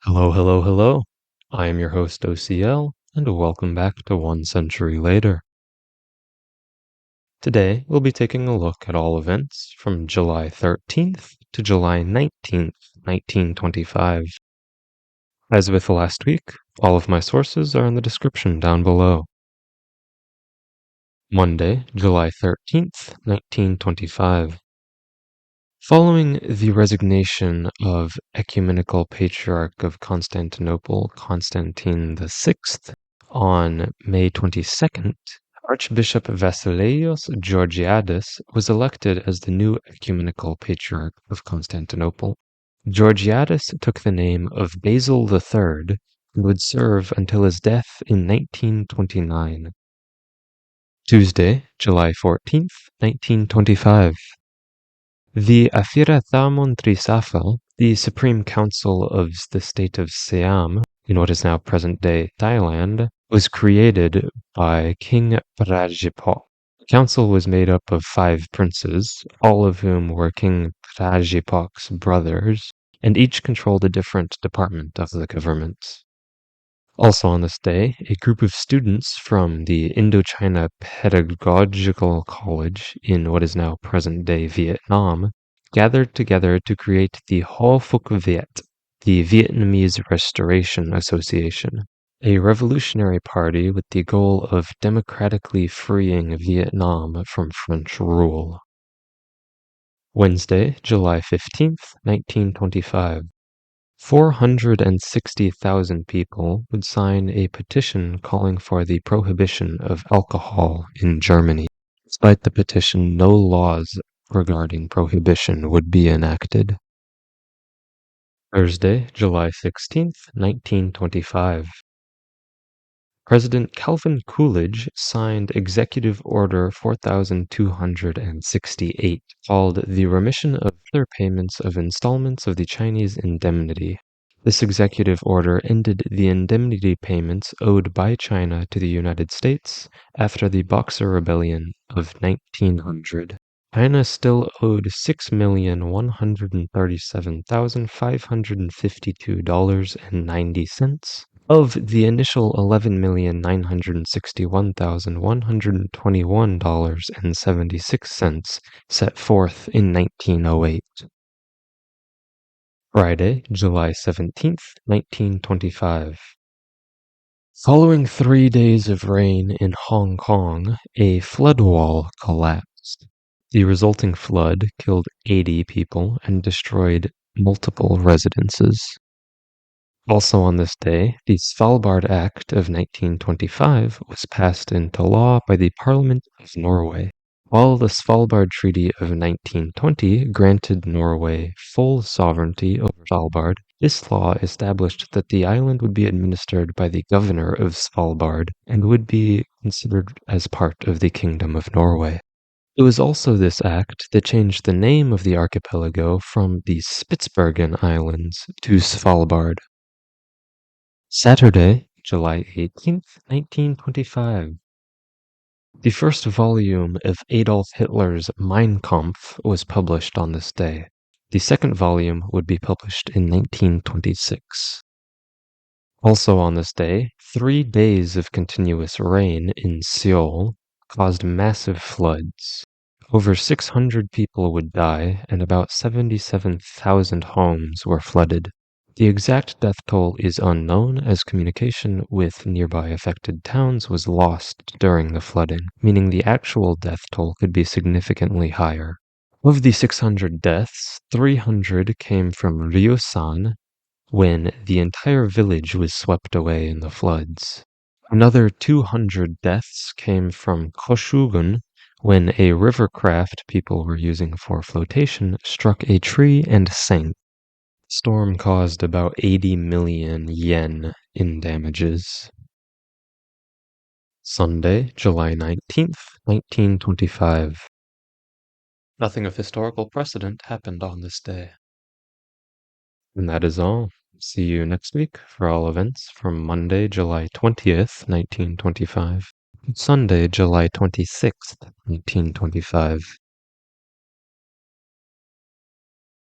Hello, hello, hello. I am your host, OCL, and welcome back to One Century Later. Today, we'll be taking a look at all events from July 13th to July 19th, 1925. As with last week, all of my sources are in the description down below. Monday, July 13th, 1925. Following the resignation of Ecumenical Patriarch of Constantinople, Constantine VI, on May 22nd, Archbishop Vasileios Georgiadis was elected as the new Ecumenical Patriarch of Constantinople. Georgiadis took the name of Basil III and would serve until his death in 1929. Tuesday, July 14th, 1925. The Afirathamon Trisafa, the Supreme Council of the state of Siam, in what is now present-day Thailand, was created by King Prajipok. The council was made up of 5 princes, all of whom were King Prajipok's brothers, and each controlled a different department of the government. Also on this day, a group of students from the Indochina Pedagogical College in what is now present-day Vietnam gathered together to create the Ho Phuc Viet, the Vietnamese Restoration Association, a revolutionary party with the goal of democratically freeing Vietnam from French rule. Wednesday, July 15th, 1925. 460,000 people would sign a petition calling for the prohibition of alcohol in Germany. Despite the petition, no laws regarding prohibition would be enacted. Thursday, July 16th, 1925. President Calvin Coolidge signed Executive Order 4268, called the Remission of Further Payments of Installments of the Chinese Indemnity. This executive order ended the indemnity payments owed by China to the United States after the Boxer Rebellion of 1900. China still owed $6,137,552.90 of the initial $11,961,121.76 set forth in 1908. Friday, July 17th, 1925. Following 3 days of rain in Hong Kong, a flood wall collapsed. The resulting flood killed 80 people and destroyed multiple residences. Also on this day, the Svalbard Act of 1925 was passed into law by the Parliament of Norway. While the Svalbard Treaty of 1920 granted Norway full sovereignty over Svalbard, this law established that the island would be administered by the governor of Svalbard and would be considered as part of the Kingdom of Norway. It was also this act that changed the name of the archipelago from the Spitsbergen Islands to Svalbard. Saturday, July 18th, 1925. The first volume of Adolf Hitler's Mein Kampf was published on this day. The second volume would be published in 1926. Also on this day, 3 days of continuous rain in Seoul caused massive floods. Over 600 people would die, and about 77,000 homes were flooded. The exact death toll is unknown, as communication with nearby affected towns was lost during the flooding, meaning the actual death toll could be significantly higher. Of the 600 deaths, 300 came from Ryosan, when the entire village was swept away in the floods. Another 200 deaths came from Koshugun, when a river craft people were using for flotation struck a tree and sank. The storm caused about 80 million yen in damages. Sunday, July 19th, 1925. Nothing of historical precedent happened on this day. And that is all. See you next week for all events from Monday, July 20th, 1925, and Sunday, July 26th, 1925.